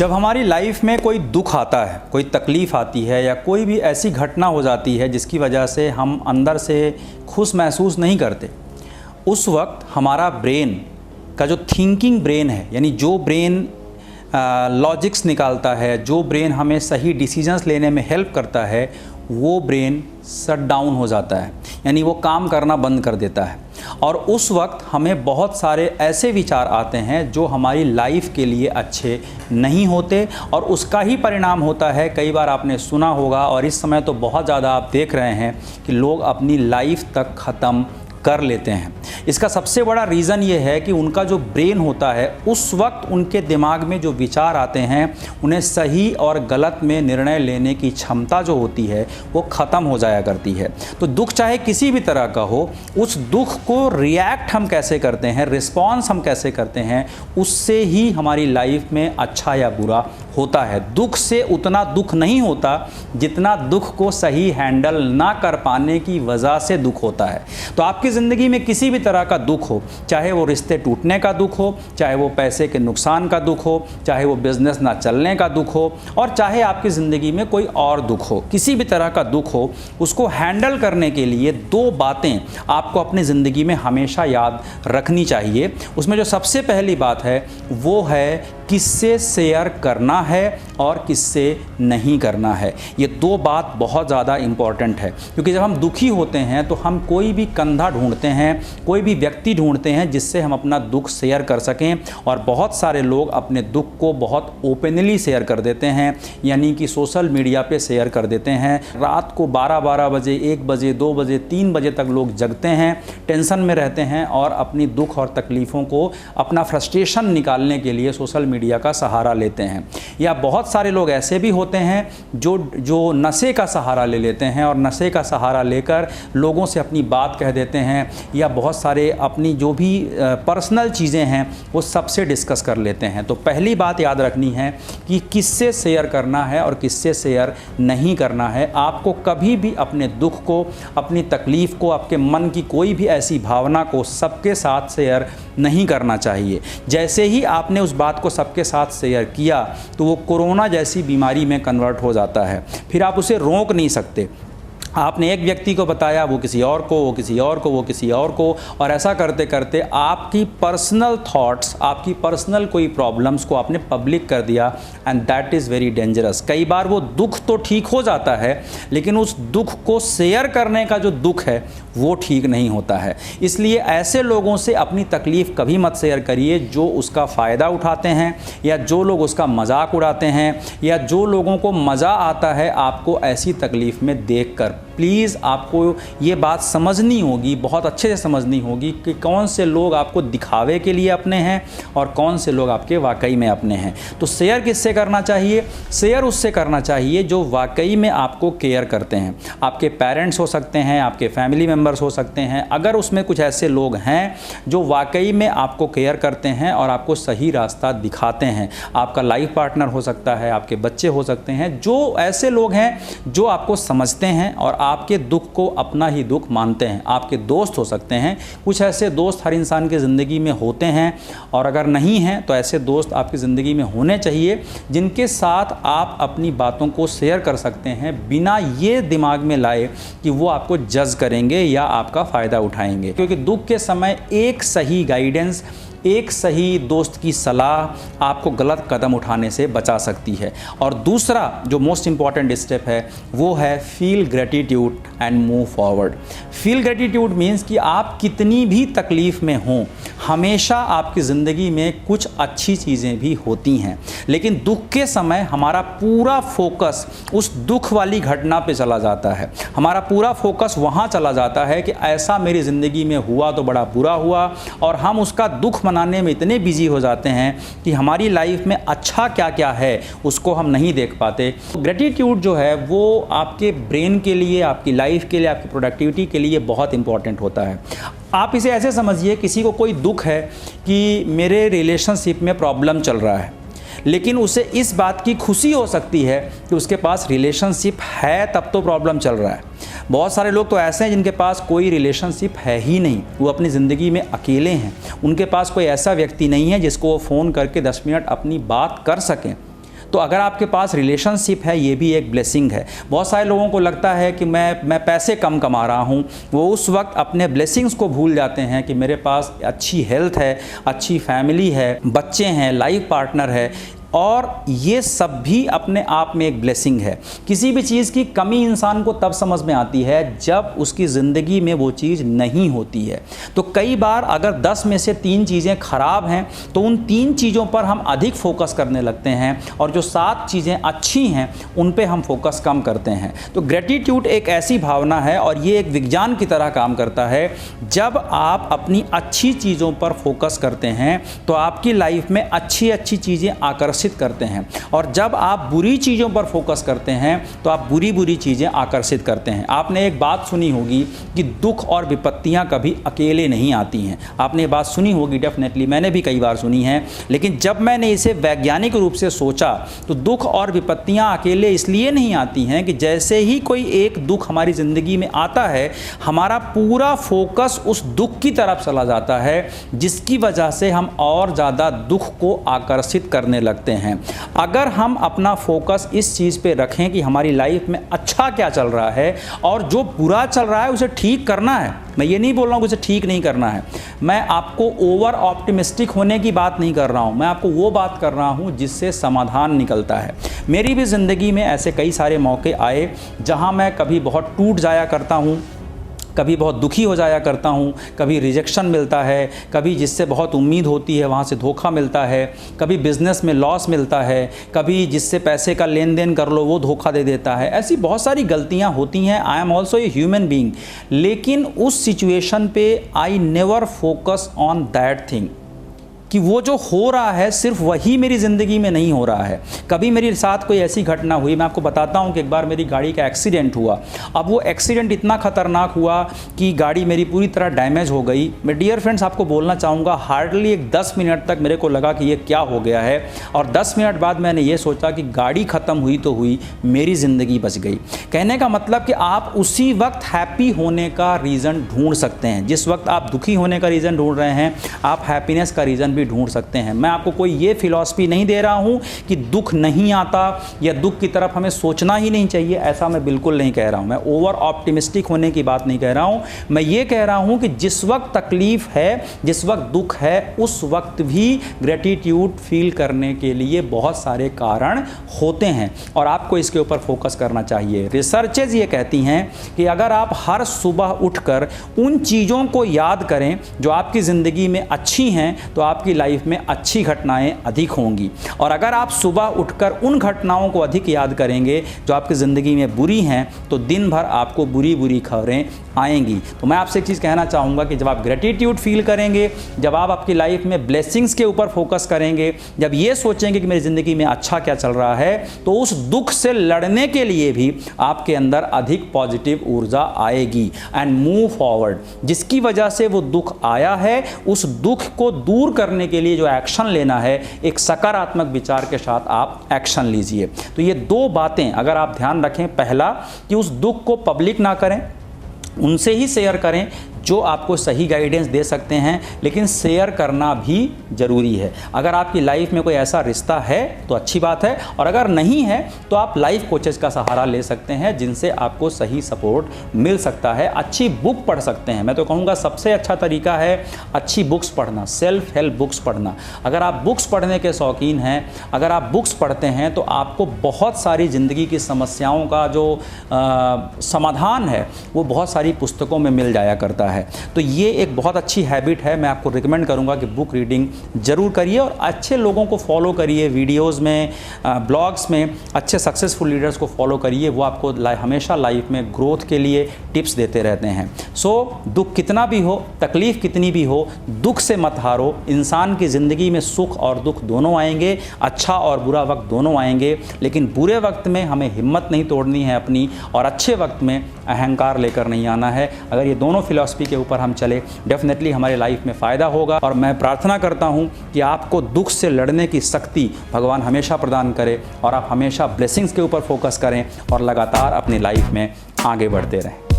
जब हमारी लाइफ में कोई दुख आता है, कोई तकलीफ़ आती है या कोई भी ऐसी घटना हो जाती है जिसकी वजह से हम अंदर से खुश महसूस नहीं करते, उस वक्त हमारा ब्रेन का जो थिंकिंग ब्रेन है, यानी जो ब्रेन लॉजिक्स निकालता है, जो ब्रेन हमें सही डिसीजंस लेने में हेल्प करता है, वो ब्रेन शट डाउन हो जाता है, यानी वो काम करना बंद कर देता है। और उस वक्त हमें बहुत सारे ऐसे विचार आते हैं जो हमारी लाइफ के लिए अच्छे नहीं होते, और उसका ही परिणाम होता है, कई बार आपने सुना होगा और इस समय तो बहुत ज़्यादा आप देख रहे हैं कि लोग अपनी लाइफ तक ख़त्म कर लेते हैं। इसका सबसे बड़ा रीज़न ये है कि उनका जो ब्रेन होता है, उस वक्त उनके दिमाग में जो विचार आते हैं, उन्हें सही और गलत में निर्णय लेने की क्षमता जो होती है वो ख़त्म हो जाया करती है। तो दुख चाहे किसी भी तरह का हो, उस दुख को रिएक्ट हम कैसे करते हैं, रिस्पॉन्स हम कैसे करते हैं, उससे ही हमारी लाइफ में अच्छा या बुरा होता है। दुख से उतना दुख नहीं होता जितना दुख को सही हैंडल ना कर पाने की वजह से दुख होता है। तो आपकी ज़िंदगी में किसी भी तरह का दुख हो, चाहे वो रिश्ते टूटने का दुख हो, चाहे वो पैसे के नुकसान का दुख हो, चाहे वो बिज़नेस ना चलने का दुख हो, और चाहे आपकी ज़िंदगी में कोई और दुख हो, किसी भी तरह का दुख हो, उसको हैंडल करने के लिए दो बातें आपको अपनी ज़िंदगी में हमेशा याद रखनी चाहिए। उसमें जो सबसे पहली बात है वो है किससे शेयर करना है और किससे नहीं करना है। ये दो बात बहुत ज़्यादा इम्पॉर्टेंट है, क्योंकि जब हम दुखी होते हैं तो हम कोई भी कंधा ढूंढते हैं, कोई भी व्यक्ति ढूंढते हैं जिससे हम अपना दुख शेयर कर सकें। और बहुत सारे लोग अपने दुख को बहुत ओपनली शेयर कर देते हैं, यानी कि सोशल मीडिया पे शेयर कर देते हैं। रात को 12-12 बजे, 1 बजे, 2 बजे, 3 बजे तक लोग जगते हैं, टेंशन में रहते हैं और अपनी दुख और तकलीफ़ों को, अपना फ्रस्ट्रेशन निकालने के लिए सोशल मीडिया का सहारा लेते हैं। या बहुत सारे लोग ऐसे भी होते हैं जो नशे का सहारा ले लेते हैं और नशे का सहारा लेकर लोगों से अपनी बात कह देते हैं, या बहुत सारे अपनी जो भी पर्सनल चीज़ें हैं वो सबसे डिस्कस कर लेते हैं। तो पहली बात याद रखनी है कि किससे शेयर करना है और किससे शेयर नहीं करना है। आपको कभी भी अपने दुख को, अपनी तकलीफ़ को, आपके मन की कोई भी ऐसी भावना को सबके साथ शेयर नहीं करना चाहिए। जैसे ही आपने उस बात को सबके साथ शेयर किया तो वो कोरोना जैसी बीमारी में कन्वर्ट हो जाता है, फिर आप उसे रोक नहीं सकते। आपने एक व्यक्ति को बताया, वो किसी और को, वो किसी और को, वो किसी और को, और ऐसा करते करते आपकी पर्सनल थॉट्स, आपकी पर्सनल कोई प्रॉब्लम्स को आपने पब्लिक कर दिया, and that is very dangerous. कई बार वो दुख तो ठीक हो जाता है, लेकिन उस दुख को शेयर करने का जो दुख है वो ठीक नहीं होता है। इसलिए ऐसे लोगों से अपनी तकलीफ़ कभी मत शेयर करिए जो उसका फ़ायदा उठाते हैं, या जो लोग उसका मजाक उड़ाते हैं, या जो लोगों को मज़ा आता है आपको ऐसी तकलीफ़ में देखकर। प्लीज़ आपको ये बात समझनी होगी, बहुत अच्छे से समझनी होगी कि कौन से लोग आपको दिखावे के लिए अपने हैं और कौन से लोग आपके वाकई में अपने हैं। तो शेयर किससे करना चाहिए? शेयर उससे करना चाहिए जो वाकई में आपको केयर करते हैं। आपके पेरेंट्स हो सकते हैं, आपके फैमिली मेम्बर्स हो सकते हैं। अगर उसमें कुछ ऐसे लोग हैं जो वाकई में आपको केयर करते हैं और आपको सही रास्ता दिखाते हैं, आपका लाइफ पार्टनर हो सकता है, आपके बच्चे हो सकते हैं, जो ऐसे लोग हैं जो आपको समझते हैं और आपके दुख को अपना ही दुख मानते हैं। आपके दोस्त हो सकते हैं, कुछ ऐसे दोस्त हर इंसान की ज़िंदगी में होते हैं, और अगर नहीं हैं तो ऐसे दोस्त आपकी ज़िंदगी में होने चाहिए जिनके साथ आप अपनी बातों को शेयर कर सकते हैं, बिना ये दिमाग में लाए कि वो आपको जज करेंगे या आपका फ़ायदा उठाएंगे। क्योंकि दुख के समय एक सही गाइडेंस, एक सही दोस्त की सलाह आपको गलत कदम उठाने से बचा सकती है। और दूसरा जो मोस्ट इम्पॉर्टेंट स्टेप है वो है feel gratitude and move forward. Feel gratitude means कि आप कितनी भी तकलीफ़ में हों, हमेशा आपकी ज़िंदगी में कुछ अच्छी चीज़ें भी होती हैं, लेकिन दुख के समय हमारा पूरा फोकस उस दुख वाली घटना पे चला जाता है। हमारा पूरा फोकस वहाँ चला जाता है कि ऐसा मेरी ज़िंदगी में हुआ तो बड़ा बुरा हुआ, और हम उसका दुख मनाने में इतने बिजी हो जाते हैं कि हमारी लाइफ में अच्छा क्या क्या है उसको हम नहीं देख पाते। ग्रेटिट्यूड जो है वो आपके ब्रेन के लिए, आपकी लाइफ के लिए, आपकी प्रोडक्टिविटी के लिए बहुत इंपॉर्टेंट होता है। आप इसे ऐसे समझिए, किसी को कोई दुख है कि मेरे रिलेशनशिप में प्रॉब्लम चल रहा है, लेकिन उसे इस बात की खुशी हो सकती है कि उसके पास रिलेशनशिप है, तब तो प्रॉब्लम चल रहा है। बहुत सारे लोग तो ऐसे हैं जिनके पास कोई रिलेशनशिप है ही नहीं, वो अपनी ज़िंदगी में अकेले हैं, उनके पास कोई ऐसा व्यक्ति नहीं है जिसको वो फ़ोन करके 10 मिनट अपनी बात कर सकें। तो अगर आपके पास रिलेशनशिप है, ये भी एक ब्लेसिंग है। बहुत सारे लोगों को लगता है कि मैं पैसे कम कमा रहा हूँ, वो उस वक्त अपने ब्लेसिंग्स को भूल जाते हैं कि मेरे पास अच्छी हेल्थ है, अच्छी फैमिली है, बच्चे हैं, लाइफ पार्टनर है, और ये सब भी अपने आप में एक ब्लेसिंग है। किसी भी चीज़ की कमी इंसान को तब समझ में आती है जब उसकी ज़िंदगी में वो चीज़ नहीं होती है। तो कई बार अगर 10 में से 3 चीज़ें ख़राब हैं तो उन 3 चीज़ों पर हम अधिक फोकस करने लगते हैं, और जो 7 चीज़ें अच्छी हैं उन पे हम फोकस कम करते हैं। तो ग्रेटिट्यूड एक ऐसी भावना है और ये एक विज्ञान की तरह काम करता है। जब आप अपनी अच्छी चीज़ों पर फोकस करते हैं तो आपकी लाइफ में अच्छी अच्छी चीज़ें आकर्षित करते हैं, और जब आप बुरी चीज़ों पर फोकस करते हैं तो आप बुरी बुरी चीज़ें आकर्षित करते हैं। आपने एक बात सुनी होगी कि दुख और विपत्तियां कभी अकेले नहीं आती हैं। आपने ये बात सुनी होगी, डेफिनेटली मैंने भी कई बार सुनी है। लेकिन जब मैंने इसे वैज्ञानिक रूप से सोचा तो दुख और विपत्तियां अकेले इसलिए नहीं आती हैं कि जैसे ही कोई एक दुख हमारी ज़िंदगी में आता है, हमारा पूरा फोकस उस दुख की तरफ चला जाता है, जिसकी वजह से हम और ज़्यादा दुख को आकर्षित करने लगते हैं। अगर हम अपना फोकस इस चीज़ पे रखें कि हमारी लाइफ में अच्छा क्या चल रहा है और जो बुरा चल रहा है उसे ठीक करना है, मैं ये नहीं बोल रहा हूँ कि उसे ठीक नहीं करना है, मैं आपको ओवर ऑप्टिमिस्टिक होने की बात नहीं कर रहा हूँ, मैं आपको वो बात कर रहा हूँ जिससे समाधान निकलता है। मेरी भी ज़िंदगी में ऐसे कई सारे मौके आए जहाँ मैं कभी बहुत टूट जाया करता हूँ, कभी बहुत दुखी हो जाया करता हूँ, कभी रिजेक्शन मिलता है, कभी जिससे बहुत उम्मीद होती है वहाँ से धोखा मिलता है, कभी बिज़नेस में लॉस मिलता है, कभी जिससे पैसे का लेन देन कर लो वो धोखा दे देता है। ऐसी बहुत सारी गलतियाँ होती हैं। I am also a human being. लेकिन उस सिचुएशन पे I never focus on that thing कि वो जो हो रहा है सिर्फ वही मेरी ज़िंदगी में नहीं हो रहा है। कभी मेरे साथ कोई ऐसी घटना हुई, मैं आपको बताता हूँ कि एक बार मेरी गाड़ी का एक्सीडेंट हुआ। अब वो एक्सीडेंट इतना ख़तरनाक हुआ कि गाड़ी मेरी पूरी तरह डैमेज हो गई। मैं डियर फ्रेंड्स आपको बोलना चाहूँगा, हार्डली एक 10 मिनट तक मेरे को लगा कि ये क्या हो गया है, और 10 मिनट बाद मैंने ये सोचा कि गाड़ी ख़त्म हुई तो हुई, मेरी ज़िंदगी बच गई। कहने का मतलब कि आप उसी वक्त हैप्पी होने का रीज़न ढूंढ सकते हैं। जिस वक्त आप दुखी होने का रीज़न ढूंढ रहे हैं, आप हैप्पीनेस का रीज़न ढूंढ सकते हैं। मैं आपको कोई ये फिलॉसफी नहीं दे रहा हूं कि दुख नहीं आता या दुख की तरफ हमें सोचना ही नहीं चाहिए, ऐसा मैं बिल्कुल नहीं कह रहा हूं। मैं ओवर ऑप्टिमिस्टिक होने की बात नहीं कह रहा हूं। मैं ये कह रहा हूं कि जिस वक्त तकलीफ है, जिस वक्त दुख है, उस वक्त भी ग्रेटिट्यूड फील करने के लिए बहुत सारे कारण होते हैं और आपको इसके ऊपर फोकस करना चाहिए। रिसर्चेज ये कहती हैं कि अगर आप हर सुबह उठकर उन चीज़ों को याद करें जो आपकी ज़िंदगी में अच्छी हैं तो आपकी लाइफ में अच्छी घटनाएं अधिक होंगी, और अगर आप सुबह उठकर उन घटनाओं को अधिक याद करेंगे जो आपकी ज़िंदगी में बुरी हैं तो दिन भर आपको बुरी बुरी खबरें आएंगी। तो मैं आपसे एक चीज़ कहना चाहूँगा कि जब आप ग्रेटिट्यूड फील करेंगे, जब आप आपकी लाइफ में ब्लेसिंग्स के ऊपर फोकस करेंगे, जब ये सोचेंगे कि मेरी ज़िंदगी में अच्छा क्या चल रहा है, तो उस दुख से लड़ने के लिए भी आपके अंदर अधिक पॉजिटिव ऊर्जा आएगी एंड मूव फॉरवर्ड। जिसकी वजह से वो दुख आया है, उस दुख को दूर करने के लिए जो एक्शन लेना है, एक सकारात्मक विचार के साथ आप एक्शन लीजिए। तो ये 2 बातें अगर आप ध्यान रखें, पहला कि उस दुख को पब्लिक ना करें, उनसे ही शेयर करें जो आपको सही गाइडेंस दे सकते हैं, लेकिन शेयर करना भी ज़रूरी है। अगर आपकी लाइफ में कोई ऐसा रिश्ता है तो अच्छी बात है, और अगर नहीं है तो आप लाइफ कोचेस का सहारा ले सकते हैं जिनसे आपको सही सपोर्ट मिल सकता है। अच्छी बुक पढ़ सकते हैं। मैं तो कहूँगा सबसे अच्छा तरीका है अच्छी बुक्स पढ़ना, सेल्फ हेल्प बुक्स पढ़ना। अगर आप बुक्स पढ़ने के शौकीन हैं, अगर आप बुक्स पढ़ते हैं तो आपको बहुत सारी ज़िंदगी की समस्याओं का जो समाधान है वो बहुत सारी पुस्तकों में मिल जाया करता है। तो ये एक बहुत अच्छी हैबिट है। मैं आपको रिकमेंड करूंगा कि बुक रीडिंग जरूर करिए और अच्छे लोगों को फॉलो करिए, वीडियोस में, ब्लॉग्स में अच्छे सक्सेसफुल लीडर्स को फॉलो करिए। वो आपको हमेशा लाइफ में ग्रोथ के लिए टिप्स देते रहते हैं। सो दुख कितना भी हो, तकलीफ कितनी भी हो, दुख से मत हारो। इंसान की ज़िंदगी में सुख और दुख दोनों आएंगे, अच्छा और बुरा वक्त दोनों आएंगे, लेकिन बुरे वक्त में हमें हिम्मत नहीं तोड़नी है अपनी, और अच्छे वक्त में अहंकार लेकर नहीं आना है। अगर ये दोनों फिलॉसफी के ऊपर हम चले, डेफिनेटली हमारे लाइफ में फ़ायदा होगा। और मैं प्रार्थना करता हूँ कि आपको दुख से लड़ने की शक्ति भगवान हमेशा प्रदान करे, और आप हमेशा ब्लेसिंग्स के ऊपर फोकस करें और लगातार अपनी लाइफ में आगे बढ़ते रहें।